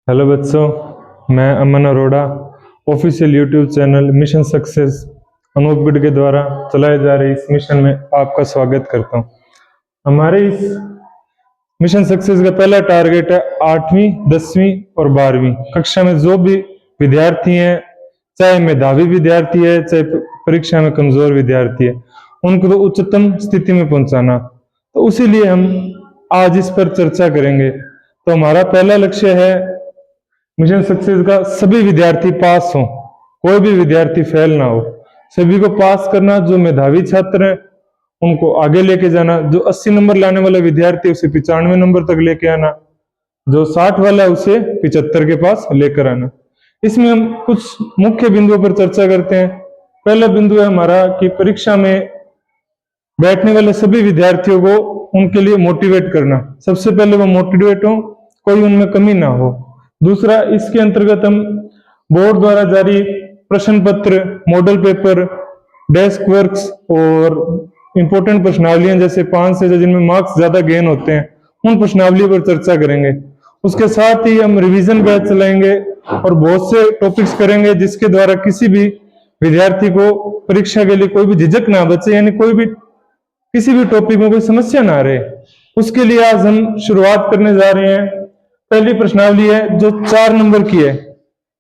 Hello बच्चों, मैं Aman Arora official YouTube channel mission success Anoop गुड के द्वारा चलाए जा रहे इस मिशन में आपका स्वागत करता हूं। हमारे इस मिशन सक्सेस का पहला टारगेट है 8वीं, 10वीं और 12वीं कक्षा में जो भी विद्यार्थी हैं, चाहे मेधावी विद्यार्थी है चाहे परीक्षा में कमजोर विद्यार्थी है, उनको तो उच्चतम स्थिति में पहुंचाना। तो उसी लिए हम आज इस पर चर्चा करेंगे। तो हमारा पहला लक्ष्य है मिशन सक्सेस का सभी विद्यार्थी पास हो, कोई भी विद्यार्थी फेल ना हो, सभी को पास करना। जो मेधावी छात्र हैं उनको आगे लेके जाना, जो 80 नंबर लाने वाला विद्यार्थी उसे 95 नंबर तक लेके आना, जो 60 वाला है उसे 75 के पास लेकर आना। इसमें हम कुछ मुख्य बिंदुओं पर चर्चा करते हैं। पहला बिंदु है हमारा कि परीक्षा में बैठने वाले सभी विद्यार्थियों को उनके लिए मोटिवेट करना। सबसे पहले वो मोटिवेट हो, कोई उनमें कमी ना हो। दूसरा, इसके अंतर्गत हम बोर्ड द्वारा जारी प्रश्न पत्र, मॉडल पेपर, डेस्क वर्क्स और इंपॉर्टेंट प्रश्नावलियां जैसे 5 से जिनमें मार्क्स ज्यादा गेन होते हैं, उन प्रश्नावलियों पर चर्चा करेंगे। उसके साथ ही हम रिवीजन बैच चलाएंगे और बहुत से टॉपिक्स करेंगे जिसके द्वारा किसी भी विद्यार्थी को परीक्षा के लिए कोई भी झिझक ना बचे, यानी कोई भी किसी भी टॉपिक में कोई समस्या ना रहे। उसके लिए आज हम शुरुआत करने जा रहे हैं। पहली प्रश्नावली है जो 4 नंबर की है,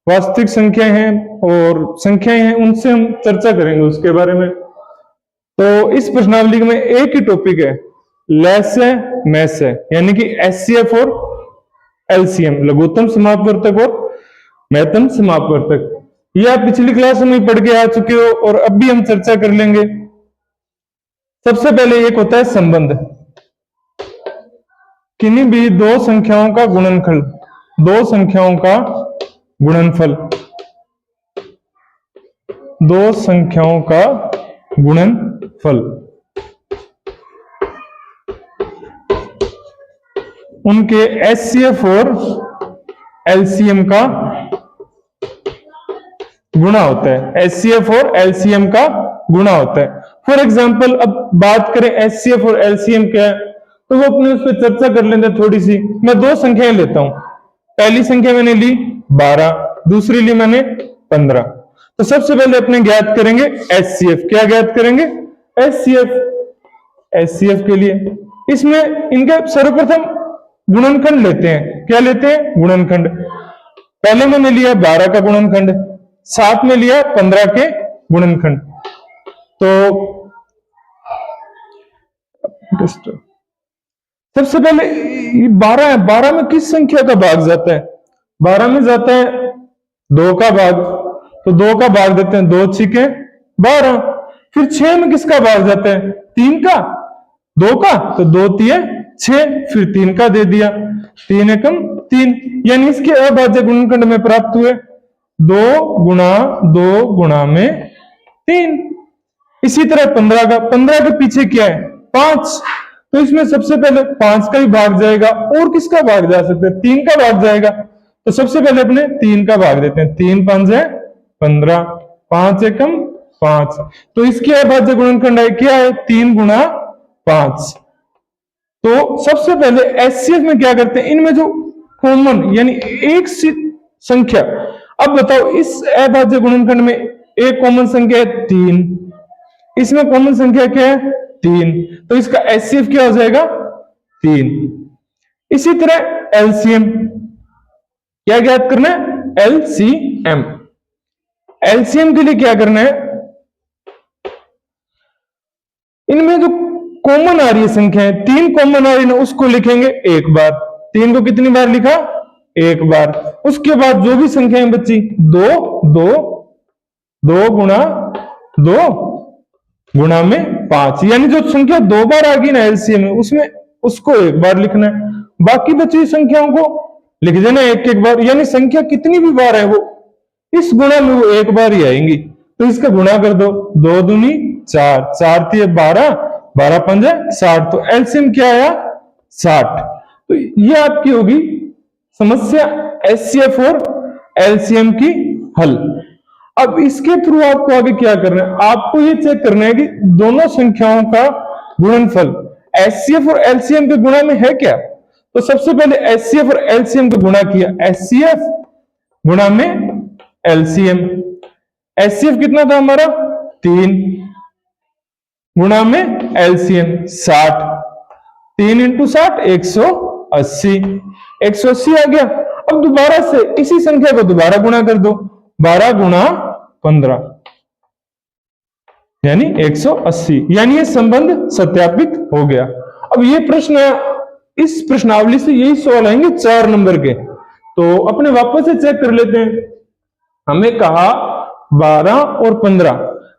वास्तविक संख्याएं हैं और संख्याएं हैं, उनसे हम चर्चा करेंगे उसके बारे में। तो इस प्रश्नावली में एक ही टॉपिक है, लेस है, मैस है, यानी कि एचसीएफ और एलसीएम, लघुत्तम समापवर्तक और महत्तम समापवर्तक। यह आप पिछली क्लास में पढ़ के आ चुके हो और अब भी हम चर्चा कर लेंगे। सबसे पहले एक होता है संबंध। किन्हीं भी दो संख्याओं का गुणनफल, दो संख्याओं का गुणनफल, दो संख्याओं का गुणनफल, उनके एचसीएफ और एलसीएम का गुणा होता है। एचसीएफ और एलसीएम का गुणा होता है। फॉर एग्जाम्पल, अब बात करें एचसीएफ और एलसीएम क्या है, तो वो अपने उस पर चर्चा कर लेते थोड़ी सी। मैं दो संख्याएं लेता हूं। पहली संख्या मैंने ली 12, दूसरी ली मैंने 15। तो सबसे पहले अपने ज्ञात करेंगे एचसीएफ। क्या ज्ञात करेंगे? एचसीएफ। एचसीएफ के लिए इसमें इनके सर्वप्रथम गुणनखंड लेते हैं। क्या लेते हैं? गुणनखंड। पहले मैंने लिया 12 का गुणनखंड, साथ में लिया 15 के गुणनखंड। तो सबसे पहले 12 है, 12 में किस संख्या का भाग जाता है? 12 में जाता है 2 का भाग, तो 2 का भाग देते हैं, 2 छिके 12। फिर 6 में किसका भाग जाता है? 3 का, 2 का, तो 2 तिये 6, फिर 3 का दे दिया, 3 एकम 3, यानी इसके अभाज्य गुणनखंड में प्राप्त हुए 2 गुणा 2 गुणा में 3। इसी तरह 15 का, 15 के पीछे क्या है? 5, तो इसमें सबसे पहले 5 का ही भाग जाएगा, और किसका भाग जा सकता है? 3 का भाग जाएगा। तो सबसे पहले अपने 3 का भाग देते हैं। 3 5 है 15, 5 एकम 5, तो इसके अभाज्य गुणनखंड है क्या है? 3 गुणा 5। तो सबसे पहले एचसीएफ में क्या करते हैं? इनमें जो कॉमन यानी एक संख्या, अब बताओ इस अभाज्य गुणनखंड में एक कॉमन संख्या है 3, इसमें कॉमन संख्या क्या है? 3, तो इसका एचसीएफ क्या हो जाएगा? 3। इसी तरह एलसीएम, क्या ज्ञात करना है? एलसीएम। एलसीएम के लिए क्या करना है? इनमें जो कॉमन आ रही है संख्या है, 3 कॉमन आ रही है, उसको लिखेंगे एक बार। 3 को कितनी बार लिखा? एक बार। उसके बाद जो भी संख्याएं बची, 2 2 2 गुणा 2 गुणा में 5, यानी जो संख्या 2 बार आ गई ना एलसीएम में, उसमें उसको एक बार लिखना है। बाकी बची हुई संख्याओं को लिख देना एक एक बार, यानी संख्या कितनी भी बार है वो इस गुणा में वो एक बार ही आएंगी। तो इसका गुणा कर दो, 2 दूनी 4, 4 तिये 12, 12 पंजे 60, तो एलसीएम क्या आया? 60। तो ये आपकी होगी समस्या एचसीएफ और एलसीएम की हल। अब इसके थ्रू आपको आगे क्या करना है? आपको ये चेक करना है कि दोनों संख्याओं का गुणनफल एचसीएफ और एलसीएम के गुणा में है क्या। तो सबसे पहले एचसीएफ और एलसीएम को गुणा किया, एचसीएफ गुणा में एलसीएम। एचसीएफ कितना था हमारा 3 गुणा में एलसीएम 60, 3 इंटू 60 180, 180 आ गया। अब दोबारा से इसी संख्या को दोबारा गुणा कर दो, 12 गुणा 15 यानी 180, यानी ये संबंध सत्यापित हो गया। अब ये प्रश्न, इस प्रश्नावली से यही सवाल आएंगे 4 नंबर के, तो अपने वापस से चेक कर लेते हैं। हमें कहा 12 और 15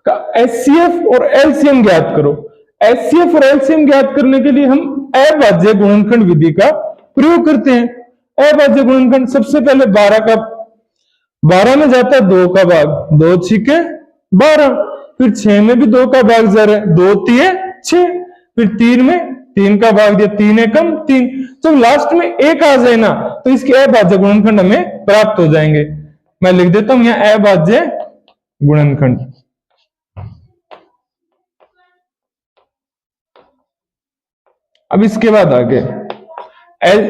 का एचसीएफ और एलसीएम ज्ञात करो। एचसीएफ और एलसीएम ज्ञात करने के लिए हम अभाज्य गुणनखंड विधि का प्रयोग करते हैं। अभाज्य गुणनखंड, सबसे पहले 12 में जाता है 2 का भाग, 2 छिके 12, फिर 6 में भी 2 का भाग जा रहा है, 2 तिये 6, फिर 3 में 3 का भाग दिया, 3 एकम 3। जब लास्ट में 1 आ जाए ना तो इसके अभाज्य गुणनखंड हमें प्राप्त हो जाएंगे। मैं लिख देता हूं यहां अभाज्य गुणनखंड। अब इसके बाद आगे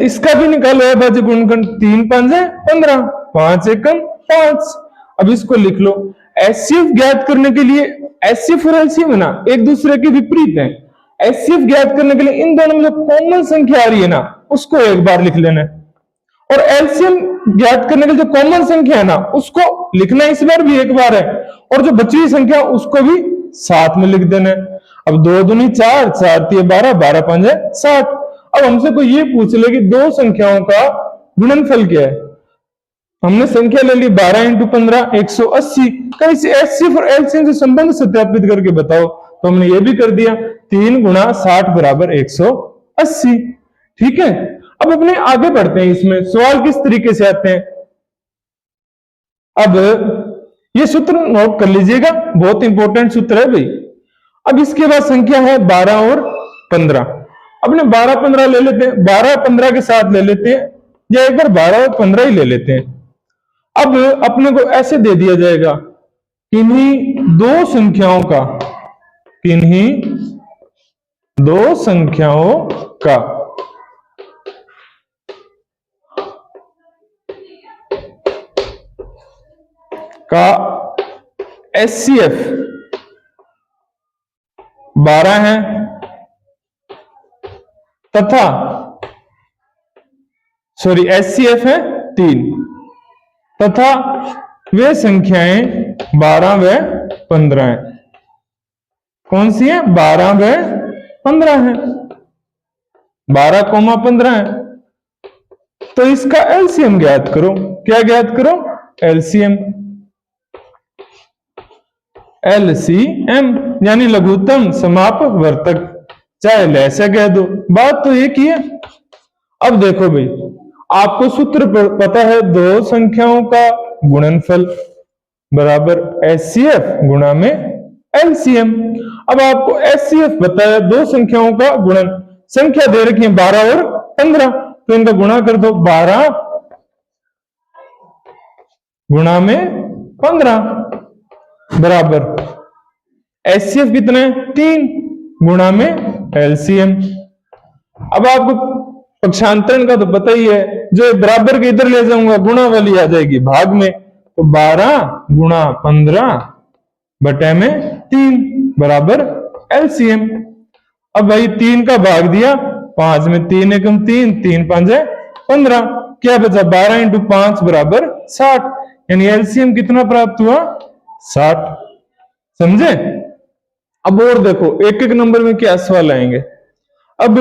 इसका भी निकालो अभाज्य गुणनखंड, 3 पंजे 15, 5 एकम 5। अब इसको लिख लो। एचसीएफ ज्ञात करने के लिए, एचसीएफ और एलसीएम है ना एक दूसरे के विपरीत है। एचसीएफ ज्ञात करने के लिए इन दोनों में जो कॉमन संख्या आ रही है ना उसको एक बार लिख लेना है, और एलसीएम ज्ञात करने के लिए जो कॉमन संख्या है ना उसको लिखना इस बार भी एक बार है, और जो बची हुई संख्या उसको भी साथ में लिख देना है। अब 2 दूनी 4, 4 तिये 12, 12 पंजे 60। अब हमसे कोई ये पूछ ले कि दो संख्याओं का गुणनफल क्या है। हमने संख्या ले ली 12 इंटू 15 180 का, इसे एचसीएफ और एलसीएम से संबंध सत्यापित करके बताओ। तो हमने ये भी कर दिया, 3 गुणा 60 बराबर 180। ठीक है, अब अपने आगे बढ़ते हैं। इसमें सवाल किस तरीके से आते हैं, अब ये सूत्र नोट कर लीजिएगा, बहुत इंपॉर्टेंट सूत्र है भाई। अब इसके बाद संख्या है 12 और 15। अपने 12 15 ले लेते हैं, 12 15 के साथ ले लेते हैं, या एक बार 12 और 15 ही ले लेते हैं। अब अपने को ऐसे दे दिया जाएगा, किन्हीं दो संख्याओं का, किन्हीं दो संख्याओं का एचसीएफ 12 है तथा एचसीएफ है 3 तथा वे संख्याएं 12 व 15 हैं। कौन सी है? 12 व 15 है, 12,15 है। तो इसका एलसीएम ज्ञात करो। क्या ज्ञात करो? एलसीएम। एलसीएम यानी लघुत्तम समापवर्तक, चाहे लैसे कह दो, बात तो एक ही है। अब देखो भाई, आपको सूत्र पता है, दो संख्याओं का गुणनफल बराबर एचसीएफ गुणा में एलसीएम। अब आपको एचसीएफ पता है, दो संख्याओं का गुणन, संख्या दे रखी है 12 और 15, तो इनका गुणा कर दो, 12 गुणा में 15 बराबर एचसीएफ कितना है? 3 गुणा में एलसीएम। अब आपको पक्षांतरण का तो पता ही है, जो बराबर के इधर ले जाऊंगा गुणा वाली आ जाएगी भाग में, तो 12 गुणा 15 बटे में 3 बराबर एलसीएम। अब भाई 3 का भाग दिया 5 में, 3 एकम 3, 3 5 15, क्या बचा? 12 इंटू 5 बराबर 60, यानी एलसीएम कितना प्राप्त हुआ? 60। समझे? अब और देखो, एक एक नंबर में क्या सवाल आएंगे। अब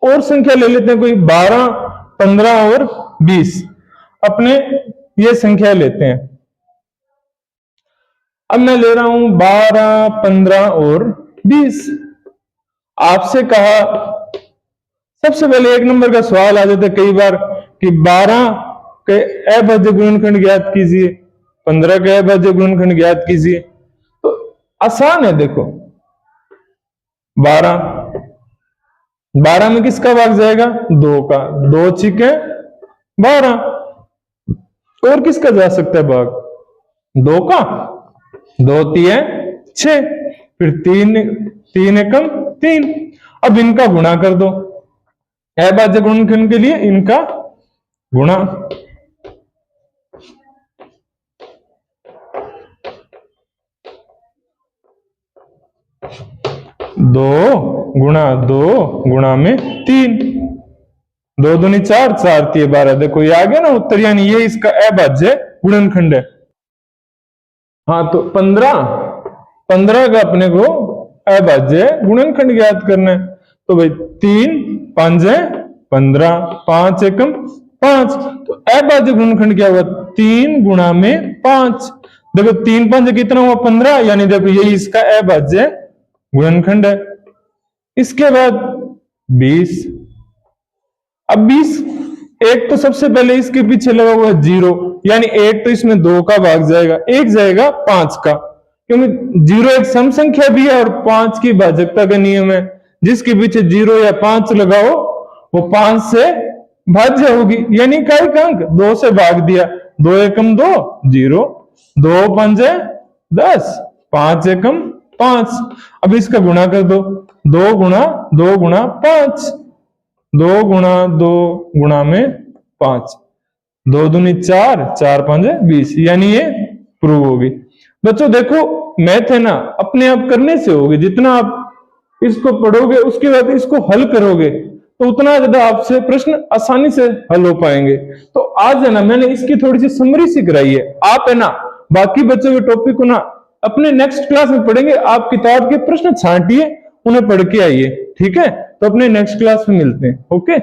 और संख्या ले लेते हैं कोई, 12 15 और 20। अपने ये संख्या लेते हैं। अब मैं ले रहा हूं 12 15 और 20। आपसे कहा, सबसे पहले एक नंबर का सवाल आ जाता है कई बार कि 12 के अभाज्य गुणनखंड ज्ञात कीजिए, 15 के अभाज्य गुणनखंड ज्ञात कीजिए। तो आसान है, देखो 12 में किसका भाग जाएगा? 2 का, 2 छिके 12। और किसका जा सकता है भाग? 2 का, 2 तिये 6, फिर 3 एकम 3। अब इनका गुणा कर दो, अभाज्य गुणनखंड के लिए इनका गुणा। दो गुणा में 3, 2 दूनी 4, 4 3 12। देखो ये आ गया ना उत्तर, यानी ये इसका अभाज्य गुणनखंड है। हाँ तो 15 का अपने को अभाज्य गुणनखंड ज्ञात करना है। तो भाई 3 5 15, 5 एकम 5। तो अभाज्य गुणनखंड क्या हुआ? 3 गुणा में 5। देखो 3 5 कितना हुआ? 15, यानी देखो यही इसका अभाज्य गुणनखंड है। इसके बाद 20। अब 20, एक तो सबसे पहले इसके पीछे लगा हुआ 0, यानी 1 तो इसमें 2 का भाग जाएगा, 1 जाएगा 5 का, क्योंकि 0 एक सम संख्या भी है और 5 की भाजकता का नियम है। जिसके पीछे 0 या 5 लगाओ वो 5 से भाज्य होगी, यानी इकाई का अंक 2 से भाग दिया। 2 एकम 2 0, 2 5 10, 5 एकम 5। अब इसका गुणा कर दो, 2 गुणा 5, 2 गुणा 2 गुणा में 5, 2 दूनी 4, 4 5 20, यानी ये प्रूव होगी। बच्चों देखो मैथ है ना अपने आप करने से होगी, जितना आप इसको पढ़ोगे उसके बाद इसको हल करोगे तो उतना ज्यादा आपसे प्रश्न आसानी से हल हो पाएंगे। तो आज है ना मैंने इसकी थोड़ी सी समरी सी कराई है। आप है ना बाकी बच्चों के टॉपिक को ना अपने नेक्स्ट क्लास में पढ़ेंगे। आप किताब के प्रश्न छांटिए, उन्हें पढ़ के आइए, ठीक है? तो अपने नेक्स्ट क्लास में मिलते हैं। ओके।